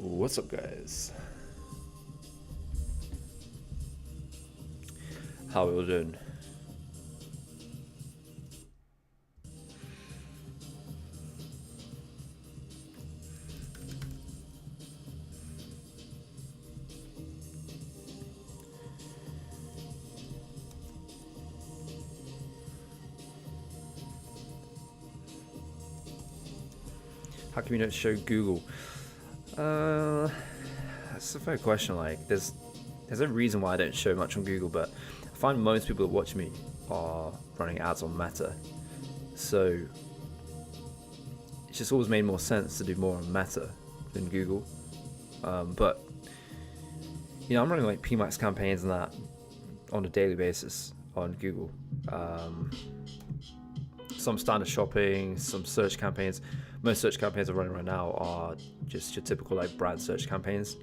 What's up, guys? How we all doing? How come you don't show Google? That's a fair question. Like, there's a reason why I don't show much on Google, but I find most people that watch me are running ads on Meta, so it's just always made more sense to do more on Meta than Google. But I'm running like PMax campaigns and that on a daily basis on Google. Some standard shopping, some search campaigns. Most search campaigns I'm running right now are just your typical like brand search campaigns.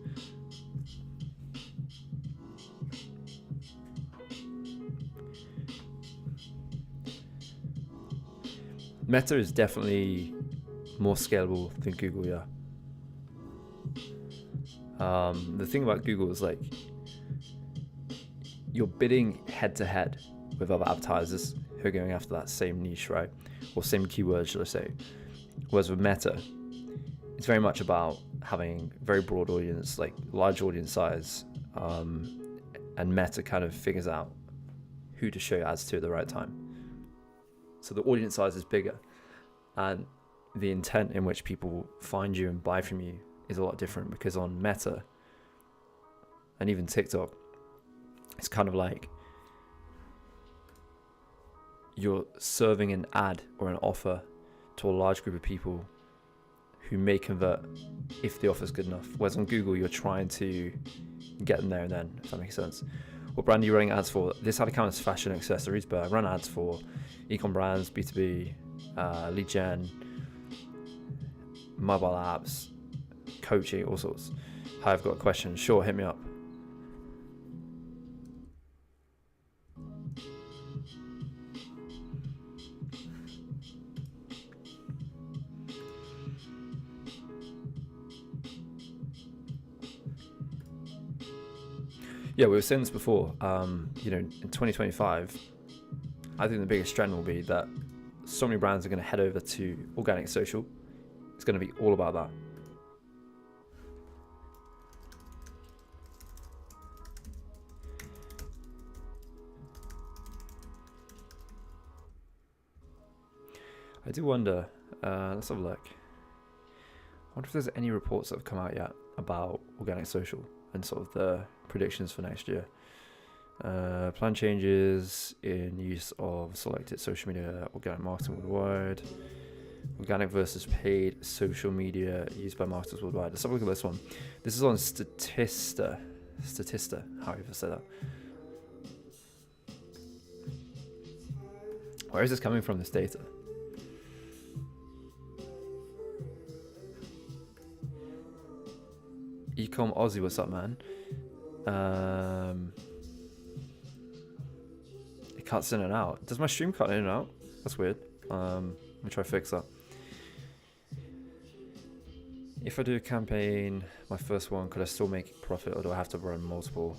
Meta is definitely more scalable than Google, yeah. The thing about Google is like you're bidding head to head with other advertisers who are going after that same niche, right? Or same keywords, should I say. Whereas with Meta, it's very much about having very broad audience, like large audience size, and Meta kind of figures out who to show ads to at the right time. So the audience size is bigger, and the intent in which people find you and buy from you is a lot different, because on Meta and even TikTok, it's kind of like you're serving an ad or an offer to a large group of people who may convert if the offer's good enough. Whereas on Google, you're trying to get them there and then, if that makes sense. What brand are you running ads for? This ad account is fashion accessories, but I run ads for ecom brands, B2B, lead gen, mobile apps, coaching, all sorts. Hi, I've got a question. Sure, hit me up. Yeah, we were saying this before. In 2025, I think the biggest trend will be that so many brands are going to head over to organic social. It's going to be all about that. I do wonder, let's have a look. I wonder if there's any reports that have come out yet about organic social and sort of the predictions for next year. Plan changes in use of selected social media organic marketing worldwide. Organic versus paid social media used by marketers worldwide. Let's have a look at this one. This is on Statista. How do you say that? Where is this coming from, this data? Ecom Aussie, what's up, man? It cuts in and out. Does my stream cut in and out? That's weird. Let me try to fix that. If I do a campaign, my first one, could I still make profit, or do I have to run multiple?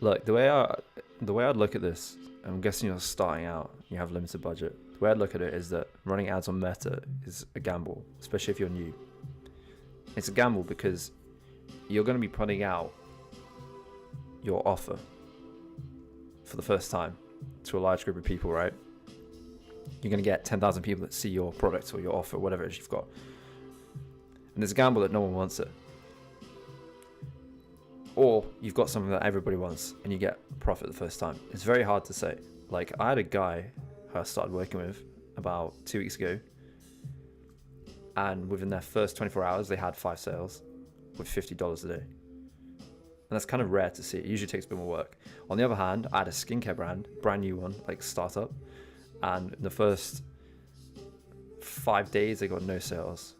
Look, the way I'd look at this, I'm guessing you're starting out, you have limited budget. The way I'd look at it is that running ads on Meta is a gamble, especially if you're new. It's a gamble because you're going to be putting out your offer for the first time to a large group of people, right? You're going to get 10,000 people that see your product or your offer, whatever it is you've got. And there's a gamble that no one wants it. Or you've got something that everybody wants and you get profit the first time. It's very hard to say. Like, I had a guy who I started working with about 2 weeks ago, and within their first 24 hours, they had 5 sales with $50 a day. And that's kind of rare to see. It usually takes a bit more work. On the other hand, I had a skincare brand new one, like startup, and in the first 5 days, they got no sales.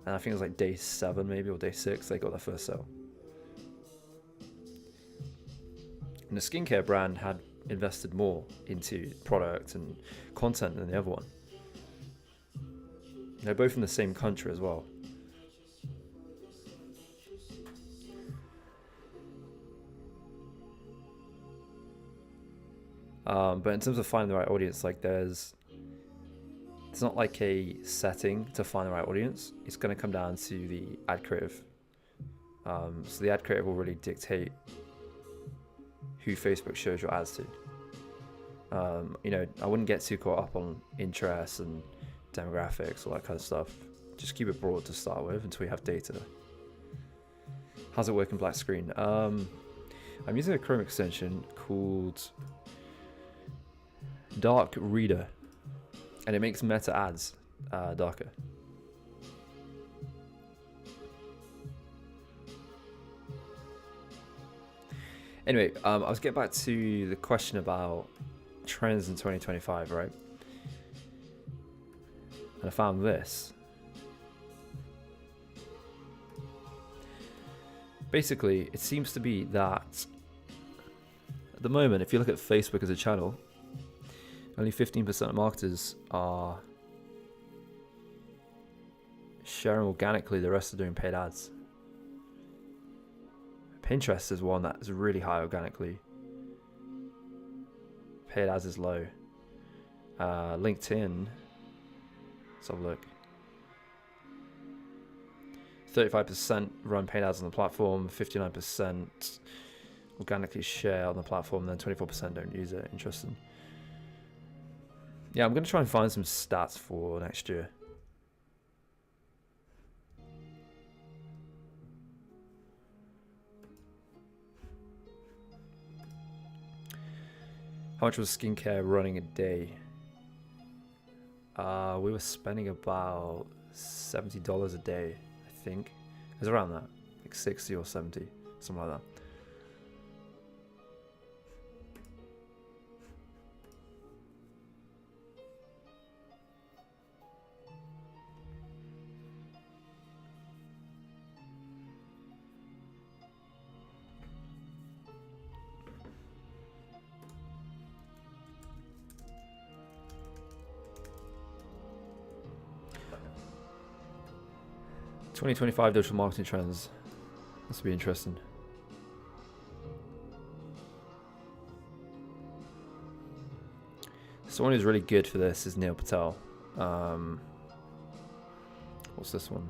And I think it was like day 7 maybe, or day 6, they got their first sale. And the skincare brand had invested more into product and content than the other one. They're both in the same country as well. But in terms of finding the right audience, like it's not like a setting to find the right audience. It's going to come down to the ad creative. So the ad creative will really dictate who Facebook shows your ads to. I wouldn't get too caught up on interests and demographics, all that kind of stuff. Just keep it broad to start with until you have data. How's it work in black screen? I'm using a Chrome extension called Dark Reader, and it makes meta ads darker. Anyway, I was getting back to the question about trends in 2025, right? And I found this. Basically, it seems to be that at the moment, if you look at Facebook as a channel, only 15% of marketers are sharing organically, the rest are doing paid ads. Pinterest is one that is really high organically. Paid ads is low. LinkedIn, let's have a look. 35% run paid ads on the platform, 59% organically share on the platform, and then 24% don't use it. Interesting. Yeah, I'm going to try and find some stats for next year. How much was skincare running a day? We were spending about $70 a day, I think. It was around that, like 60 or 70, something like that. $2025 digital marketing trends. This will be interesting. Someone who's really good for this is Neil Patel. What's this one?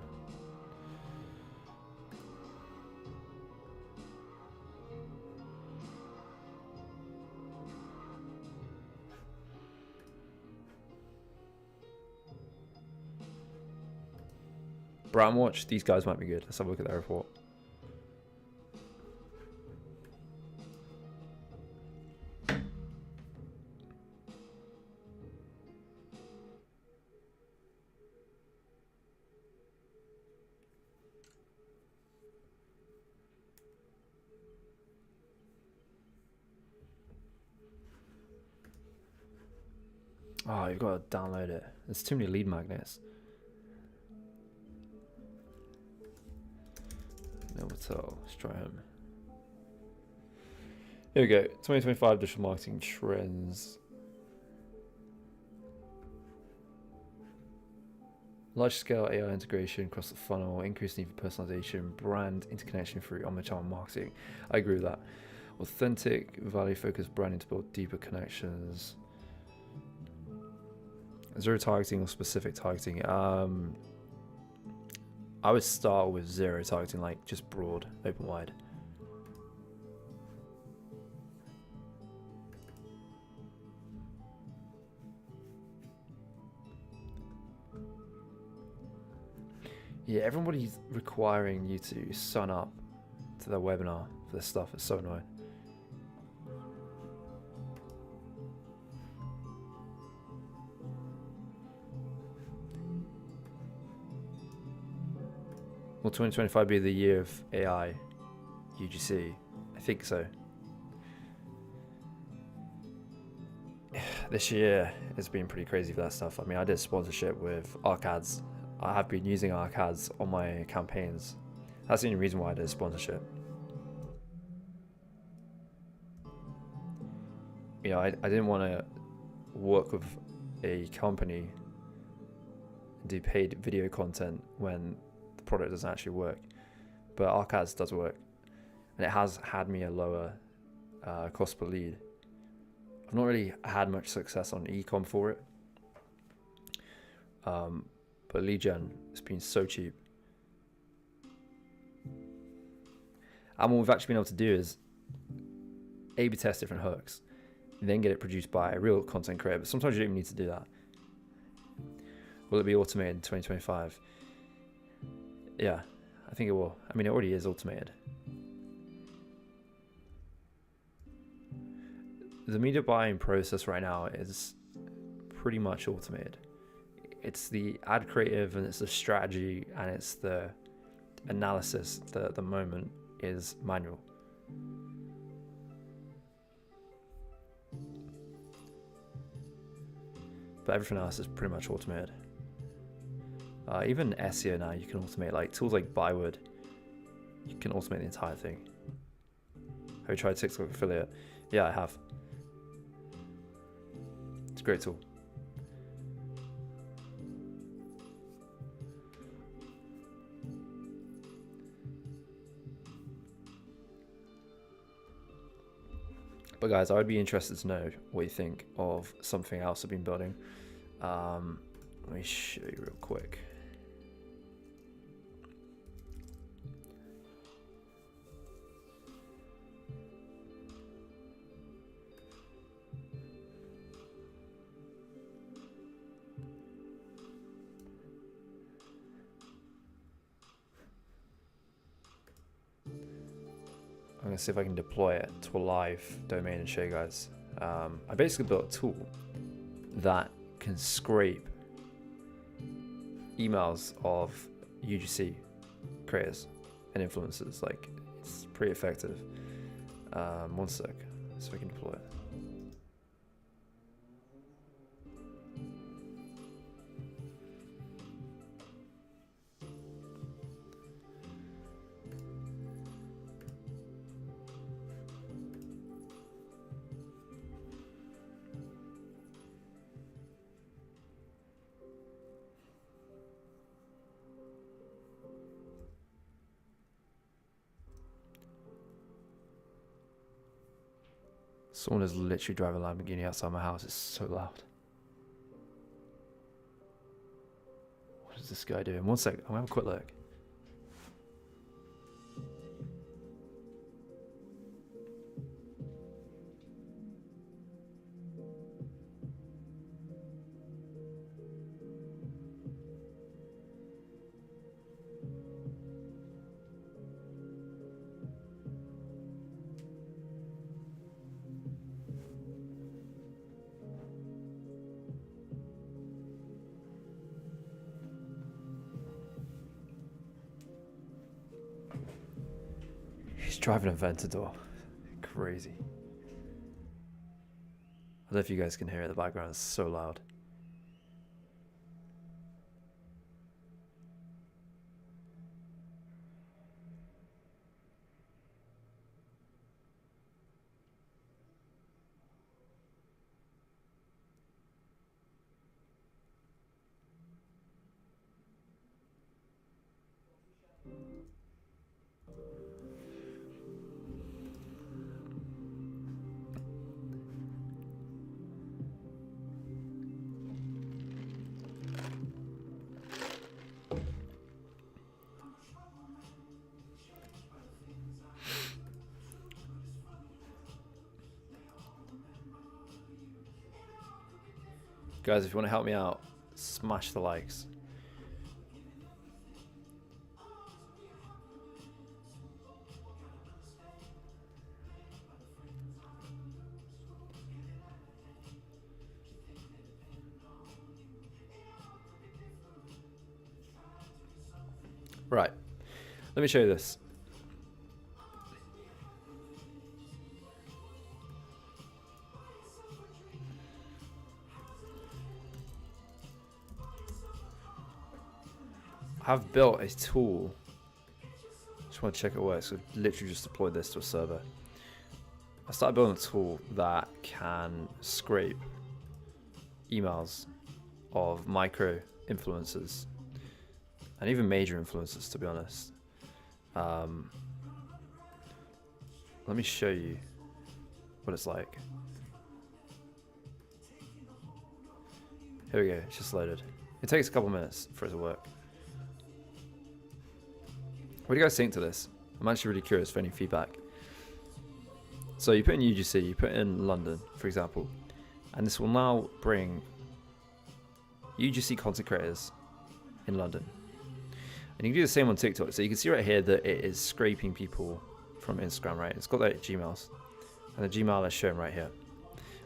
Brandwatch, these guys might be good. Let's have a look at their report. Oh, you've got to download it. There's too many lead magnets. So let's try him. Here we go. 2025 digital marketing trends. Large scale AI integration across the funnel, increased need for personalization, brand interconnection through omnichannel marketing. I agree with that. Authentic, value focused branding to build deeper connections. Zero targeting or specific targeting. I would start with zero targeting, like just broad, open wide. Yeah, everybody's requiring you to sign up to their webinar for this stuff. It's so annoying. Will 2025 be the year of AI UGC? I think so. This year has been pretty crazy for that stuff. I mean, I did sponsorship with ArcAds. I have been using ArcAds on my campaigns. That's the only reason why I did sponsorship. You know, I didn't want to work with a company do paid video content when the product doesn't actually work. But ArcAds does work, and it has had me a lower cost per lead. I've not really had much success on ecom for it, but lead gen has been so cheap. And what we've actually been able to do is A/B test different hooks, and then get it produced by a real content creator. But sometimes you don't even need to do that. Will it be automated in 2025? Yeah, I think it will. I mean, it already is automated. The media buying process right now is pretty much automated. It's the ad creative, and it's the strategy, and it's the analysis that at the moment is manual. But everything else is pretty much automated. Even SEO now you can automate, like tools like Byword. You can automate the entire thing. Have you tried TikTok affiliate? Yeah, I have. It's a great tool. But guys, I would be interested to know what you think of something else I've been building. Let me show you real quick. I'm gonna see if I can deploy it to a live domain and show you guys. I basically built a tool that can scrape emails of UGC creators and influencers. Like, it's pretty effective. One sec, so I can deploy it. Someone is literally driving a Lamborghini outside my house. It's so loud. What is this guy doing? One sec, I'm gonna have a quick look. He's driving a Ventador. Crazy. I don't know if you guys can hear it. The background is so loud. Guys, if you want to help me out, smash the likes. Right, let me show you this. I've built a tool. Just want to check it works. So literally just deployed this to a server. I started building a tool that can scrape emails of micro influencers, and even major influencers, to be honest. Let me show you what it's like. Here we go, it's just loaded. It takes a couple minutes for it to work. What do you guys think to this? I'm actually really curious for any feedback. So you put in UGC, you put in London, for example, and this will now bring UGC content creators in London. And you can do the same on TikTok. So you can see right here that it is scraping people from Instagram, right? It's got their Gmails, and the Gmail is shown right here.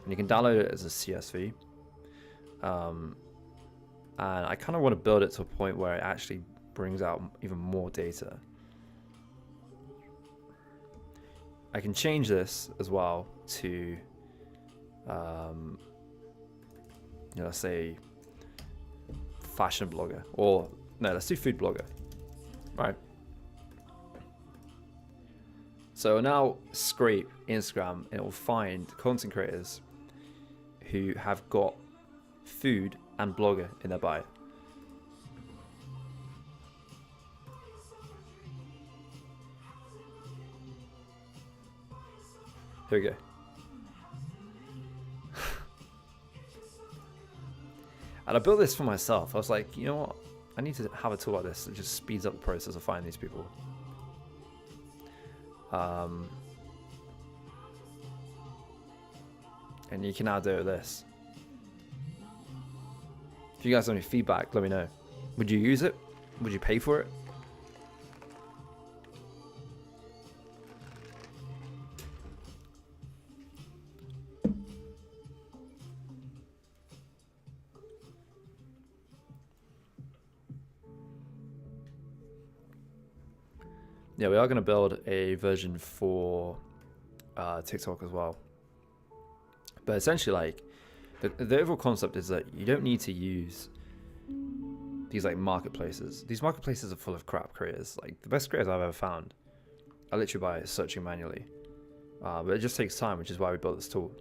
And you can download it as a CSV. And I kind of want to build it to a point where it actually brings out even more data. I can change this as well to, let's say fashion blogger, or no, let's do food blogger, right? So now scrape Instagram, and it will find content creators who have got food and blogger in their bio. Here we go. And I built this for myself. I was like, you know what? I need to have a tool like this that just speeds up the process of finding these people. And you can now do this. If you guys have any feedback, let me know. Would you use it? Would you pay for it? Yeah, we are going to build a version for TikTok as well. But essentially, like, the overall concept is that you don't need to use these like marketplaces. These marketplaces are full of crap creators. Like, the best creators I've ever found are literally by searching manually. But it just takes time, which is why we built this tool.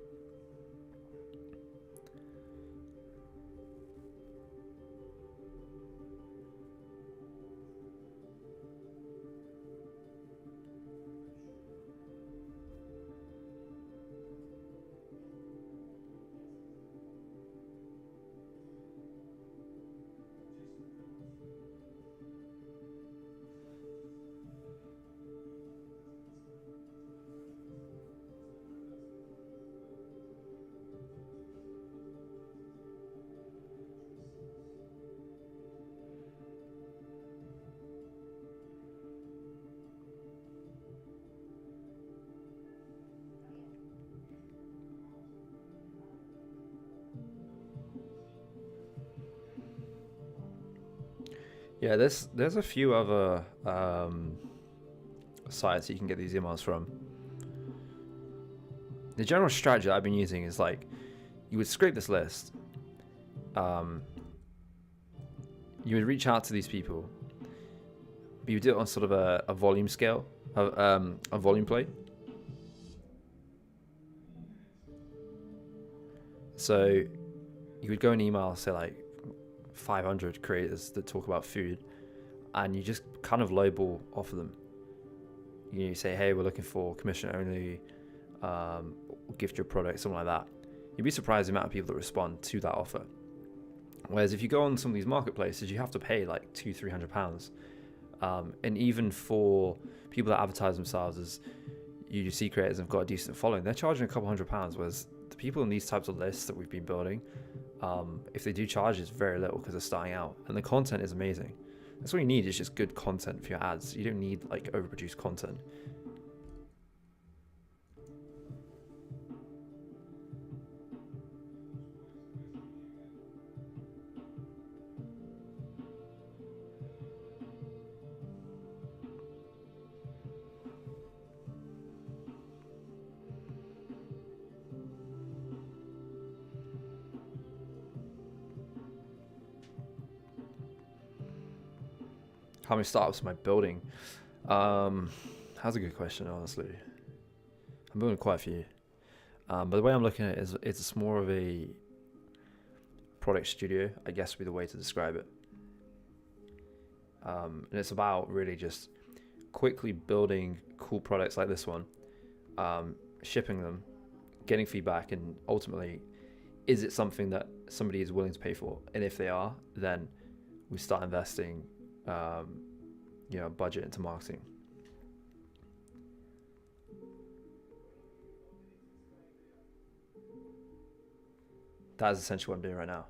Yeah, there's a few other sites you can get these emails from. The general strategy I've been using is like, you would scrape this list, you would reach out to these people, but you would do it on sort of a volume scale, a volume play. So you would go and email, say like 500 creators that talk about food, and you just kind of lowball offer them. You say, hey, we're looking for commission only, gift your product, something like that. You'd be surprised the amount of people that respond to that offer. Whereas if you go on some of these marketplaces, you have to pay like £200-300, and even for people that advertise themselves as UGC creators and have got a decent following, they're charging a couple £100. Whereas the people in these types of lists that we've been building, if they do charge, it's very little because they're starting out, and the content is amazing. That's what you need, is just good content for your ads. You don't need like overproduced content. How many startups am I building? That's a good question, honestly. I'm building quite a few. But the way I'm looking at it is, it's more of a product studio, I guess would be the way to describe it. And it's about really just quickly building cool products like this one, shipping them, getting feedback, and ultimately, is it something that somebody is willing to pay for? And if they are, then we start investing, budget into marketing. That is essentially what I'm doing right now.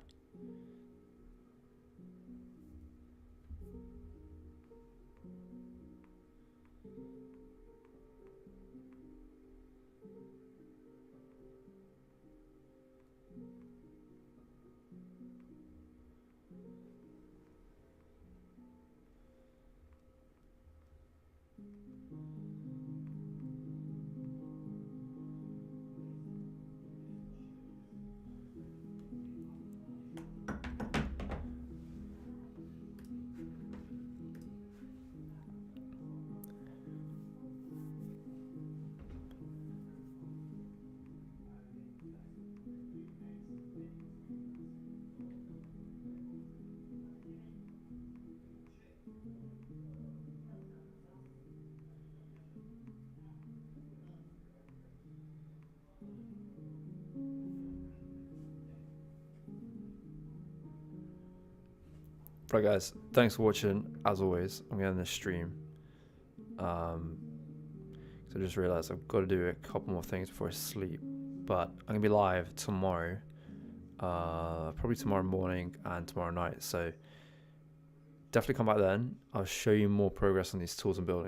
Right, guys, thanks for watching. As always, I'm getting this stream. So I just realized I've got to do a couple more things before I sleep. But I'm gonna be live tomorrow, probably tomorrow morning and tomorrow night. So definitely come back then. I'll show you more progress on these tools and buildings.